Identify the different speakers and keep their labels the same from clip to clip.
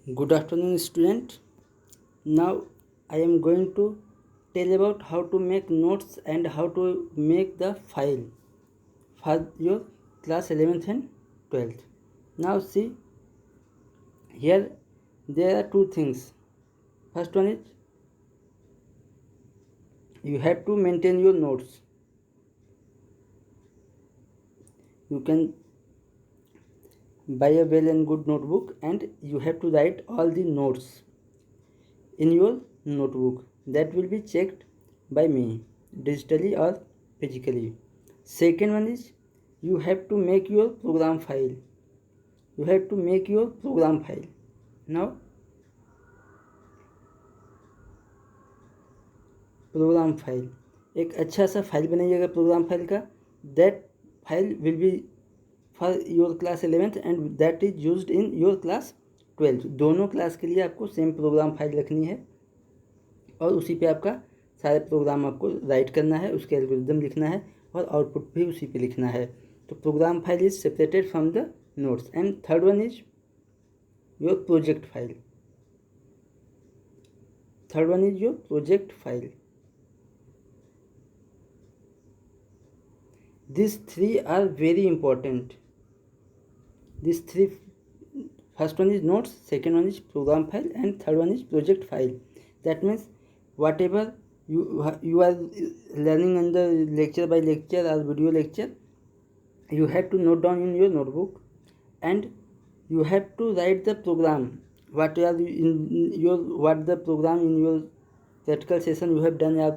Speaker 1: Good afternoon, student. Now I am going to tell about how to make notes and how to make the file for your class 11th and 12th. Now see, here there are two things. First one is you have to maintain your notes. You can buy a well and good notebook and you have to write all the notes in your notebook. That will be checked by me digitally or physically. Second one is you have to make your program file. You have to make your program file. Now program file एक अच्छा सा file बनाइएगा program file का. That file will be for your class 11th and that is used in your class 12th. दोनों class के लिए आपको same program file रखनी है और उसी पे आपका सारे प्रोग्राम आपको राइट करना है, उसके एल्गोरिदम लिखना है और आउटपुट भी उसी पे लिखना है. तो program file is separated from the notes. And third one is your project file. Third one is your project file. These three are very important. These three, first one is notes, second one is program file, and third one is project file. That means whatever you are learning under lecture by lecture or video lecture, you have to note down in your notebook, and you have to write the program. What the program in your practical session you have done your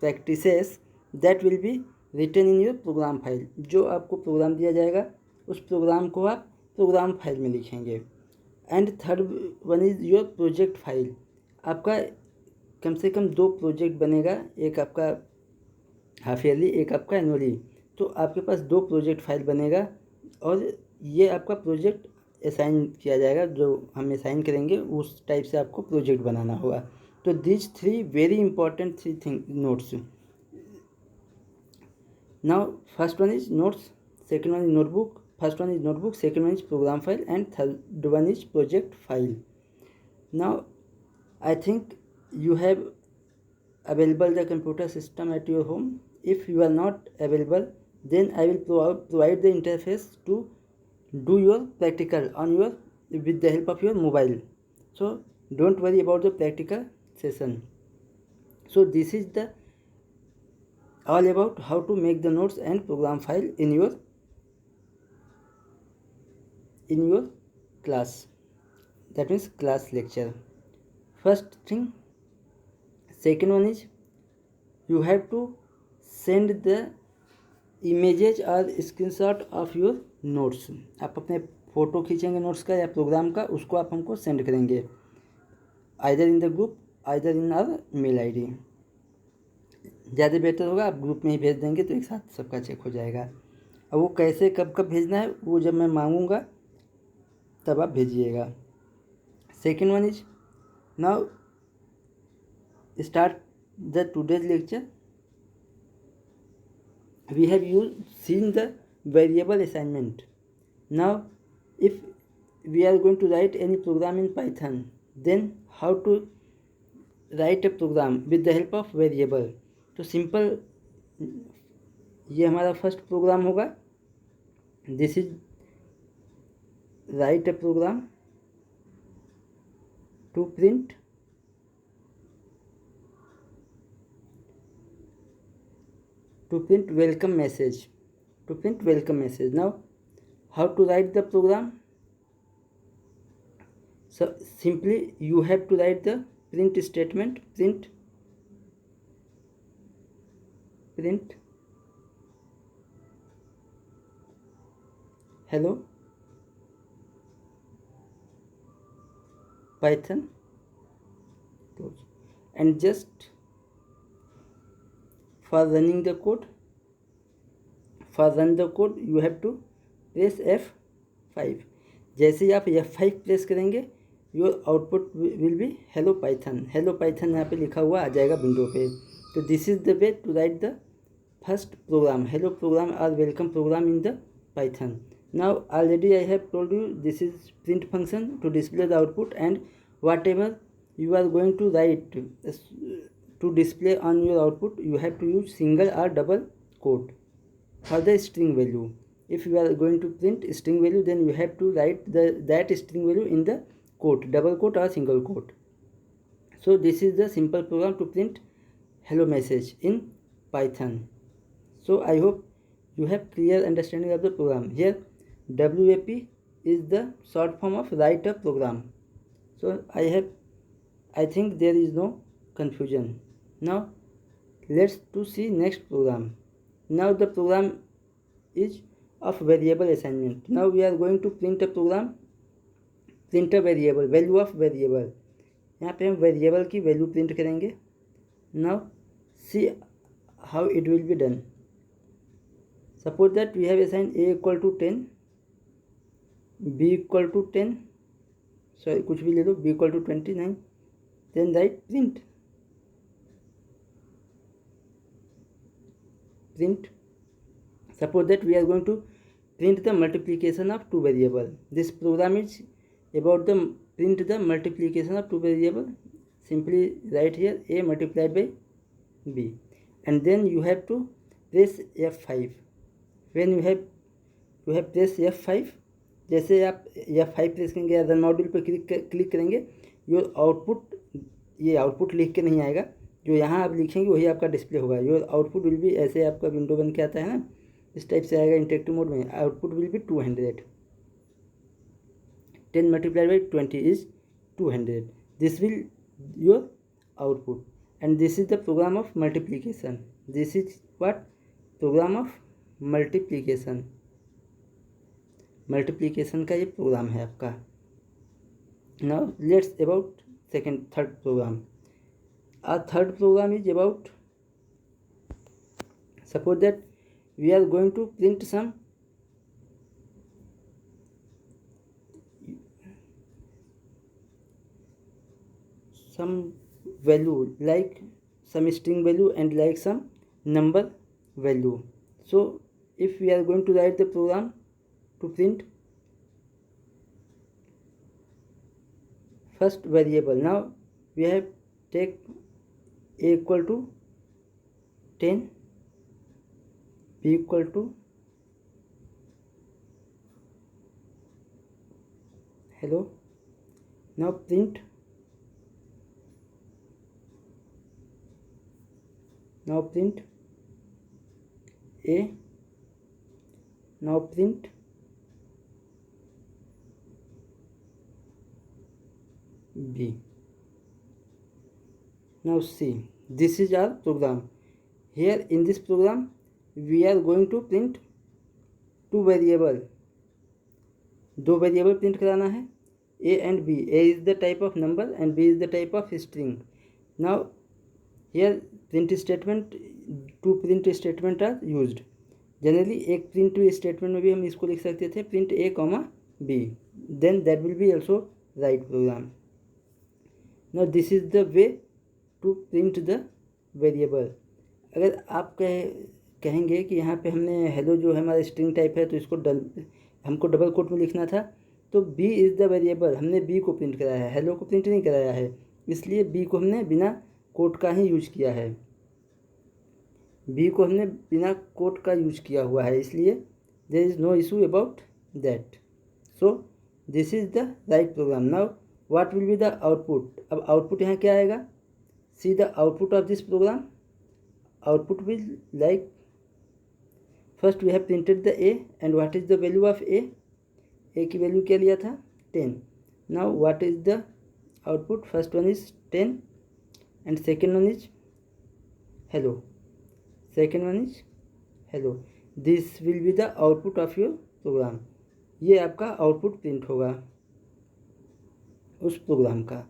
Speaker 1: practices, that will be written in your program file. जो आपको programme दिया जाएगा उस programme को आप program file में लिखेंगे. And third one is your project file. आपका कम से कम 2 प्रोजेक्ट बनेगा, एक आपका हाफ ईयरली, एक आपका एनुअली. तो आपके पास 2 प्रोजेक्ट फाइल बनेगा और ये आपका प्रोजेक्ट असाइन किया जाएगा. जो हम असाइन करेंगे उस टाइप से आपको प्रोजेक्ट बनाना होगा. तो this 3 very important 3 thing notes. Now first one is notes, second one is notebook. First one is notebook, second one is program file, and third one is project file. Now I think you have available the computer system at your home. If you are not available, then I will provide the interface to do your practical on your with the help of your mobile. So don't worry about the practical session. So this is the all about how to make the notes and program file in your class. That means class lecture. First thing. Second one is you have to send the images or screenshot of your notes. आप अपने photo खींचेंगे notes का या programme का, उसको आप हमको send करेंगे either in the group either in our mail ID. ज़्यादा बेटर होगा आप ग्रुप में ही भेज देंगे तो एक साथ सबका चेक हो जाएगा. अब वो कैसे कब कब भेजना है वो जब मैं मांगूंगा तब आप भेजिएगा. Second one is now start the today's lecture. We have seen the variable assignment. Now if we are going to write any program in Python, then how to write a program with the help of variable. तो simple ये हमारा first program होगा. This is write a program to print welcome message. Now how to write the program. So simply you have to write the print statement. Print hello Python, close. And just for running the code, you have to press F5. जैसे ही आप F5 press करेंगे your output will be hello Python. यहाँ पे लिखा हुआ आ जाएगा window पे. तो this is the way to write the first program, hello program और welcome program in the Python. Now already I have told you this is print function to display the output, and whatever you are going to write to display on your output, you have to use single or double quote for the string value. If you are going to print string value, then you have to write that string value in the quote, double quote or single quote. So this is the simple program to print hello message in Python. So I hope you have clear understanding of the program. Here WAP is the short form of write a program. So I think there is no confusion. Now let's to see next program. Now the program is of variable assignment. Now we are going to print a program, print a variable, value of variable. यहाँ पे हम variable की value print करेंगे. Now see how it will be done. Suppose that we have assign a equal to 10, b equal to 10, sorry कुछ भी ले लो, b equal to 29, then write print. Suppose that we are going to print the multiplication of two variable. This program is about the print the multiplication of two variable. Simply write here a multiplied by b, and then you have to press F5. When you have press F5, जैसे आप F5 press करेंगे या run module पर click करेंगे, your output, ये output लिख के नहीं आएगा, जो यहाँ आप लिखेंगे वही आपका डिस्प्ले होगा. योर आउटपुट विल बी, ऐसे आपका विंडो बन के आता है ना, इस टाइप से आएगा इंटरेक्टिव मोड में. Output will B 200. 10 multiplied by 20 is 200. This will your output, and this is the program of multiplication. This is what? Program of multiplication. Multiplication का ये प्रोग्राम है आपका. Now let's about third program. Our third program is about, suppose that we are going to print some value, like some string value and like some number value. So if we are going to write the program to print first variable, now we have take a equal to 10, b equal to hello. Now print, now print a, now print b. Now see, this is our program. Here in this program we are going to print two variable, दो variable print कराना है, a and b. a is the type of number and b is the type of string. Now here print statement, two print statement are used. Generally एक print statement में भी हम इसको लिख सकते थे, print a comma b, then that will be also right program. Now this is the way to print the variable. अगर आप कहेंगे कि यहाँ पे हमने हेलो जो है हमारा स्ट्रिंग टाइप है, तो इसको हमको डबल कोट में लिखना था, तो b इज़ द वेरिएबल, हमने b को प्रिंट कराया है, हेलो को प्रिंट नहीं कराया है, इसलिए b को हमने बिना कोट का ही यूज किया है. b को हमने बिना कोट का यूज किया हुआ है, इसलिए there is no issue about that. So this is the right program. Now what will be the output. अब आउटपुट यहाँ क्या आएगा? See the output of this program. Output will like, first we have printed the A, and what is the value of A. A की value क्या लिया था? 10. Now what is the output? First one is 10 and second one is hello. Second one is hello. This will be the output of your program. ये आपका output print होगा उस programme का.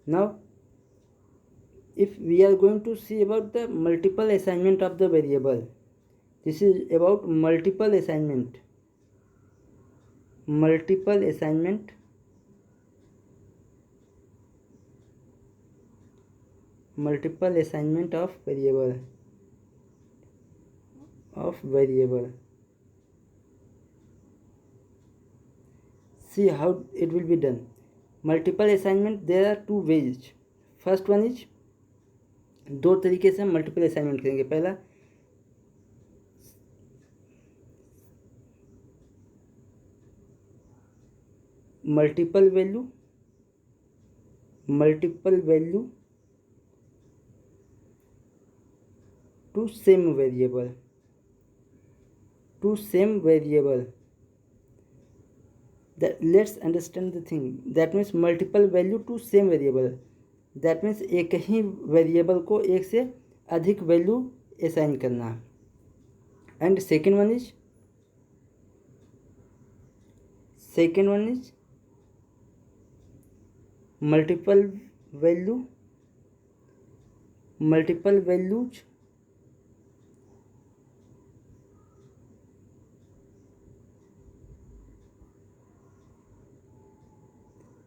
Speaker 1: Now if we are going to see about the multiple assignment of the variable, this is about multiple assignment of variable. see how it will be done. Multiple assignment, there are two ways. First one is, दो तरीके से हम multiple assignment करेंगे. पहला, multiple value to same variable that let's understand the thing. That means multiple value to same variable. That means एक ही variable को एक से अधिक वैल्यू असाइन करना. And second one is multiple values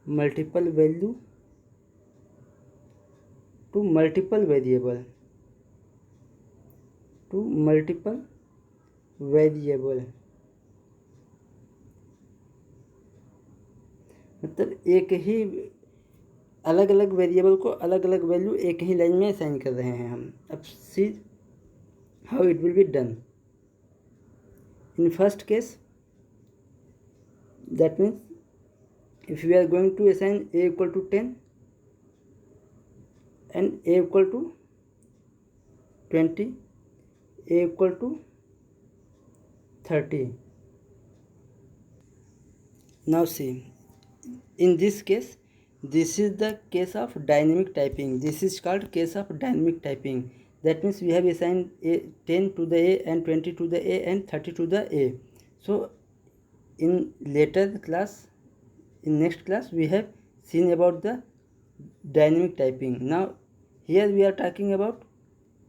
Speaker 1: multiple value to multiple variable मतलब एक ही अलग अलग वेरिएबल को अलग अलग वैल्यू एक ही लाइन में असाइन कर रहे हैं हम. अब सी how it will be done. In first case, that means if we are going to assign a equal to 10 and a equal to 20, a equal to 30. Now see, in this case, this is the case of dynamic typing. This is called case of dynamic typing. That means we have assigned 10 to the a and 20 to the a and 30 to the a. So in later class, in next class, we have seen about the dynamic typing. Now here we are talking about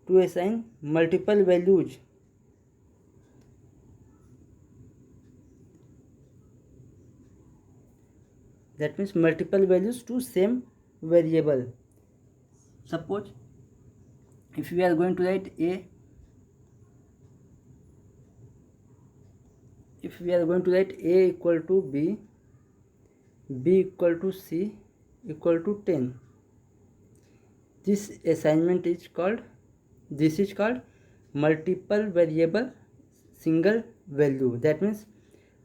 Speaker 1: to assign multiple values. That means multiple values to same variable. Suppose if we are going to write a, equal to b, b equal to c equal to 10. This is called multiple variable single value. That means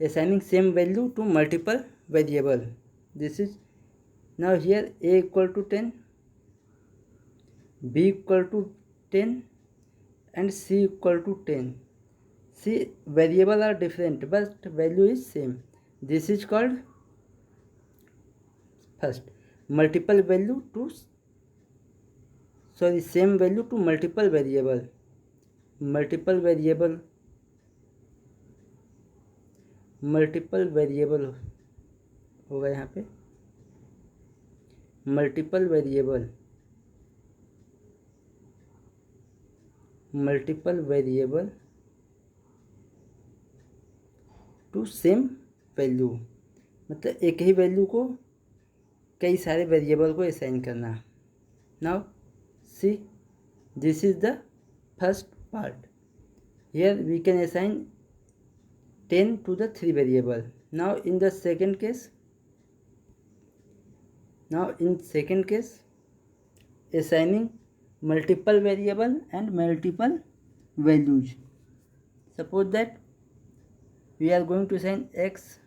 Speaker 1: assigning same value to multiple variable. This is, now here a equal to 10, b equal to 10 and c equal to 10. See, variable are different but value is same. This is called first multiple value to same value to multiple variable होगा यहाँ पे multiple variable to same value. मतलब एक ही value को कई सारे variable को assign करना. Now see, this is the first part. Here we can assign 10 to the 3 variable. Now in second case, assigning multiple variable and multiple values. Suppose that we are going to assign x,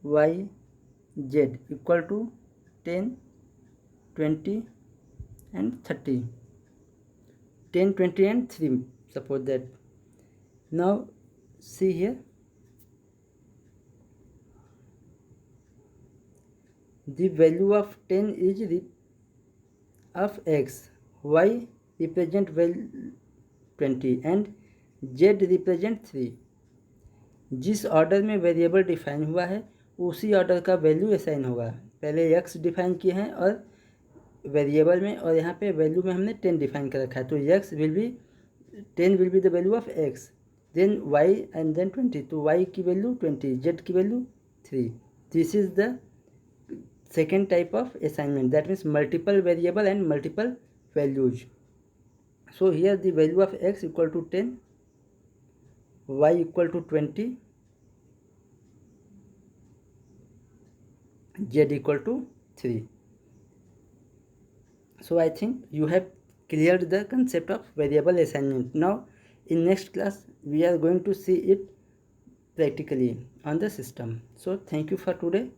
Speaker 1: y, z equal to 10, 20 and 30. 10, 20 and 3. Suppose that. Now see here, the value of 10 is of x, y represent value 20 and z represent 3. जिस order में variable define हुआ है उसी order का value assign होगा. पहले x define किए हैं और वेरिएबल में, और यहाँ पे वैल्यू में हमने 10 डिफाइन कर रखा है. तो x will be 10 will be the value of x, then y and then 20. तो y की वैल्यू 20, z की value 3. This is the second type of assignment. That means multiple variable and multiple values. So here the value of x equal to 10, y equal to 20 z equal to 3. So I think you have cleared the concept of variable assignment. Now in next class we are going to see it practically on the system. So thank you for today.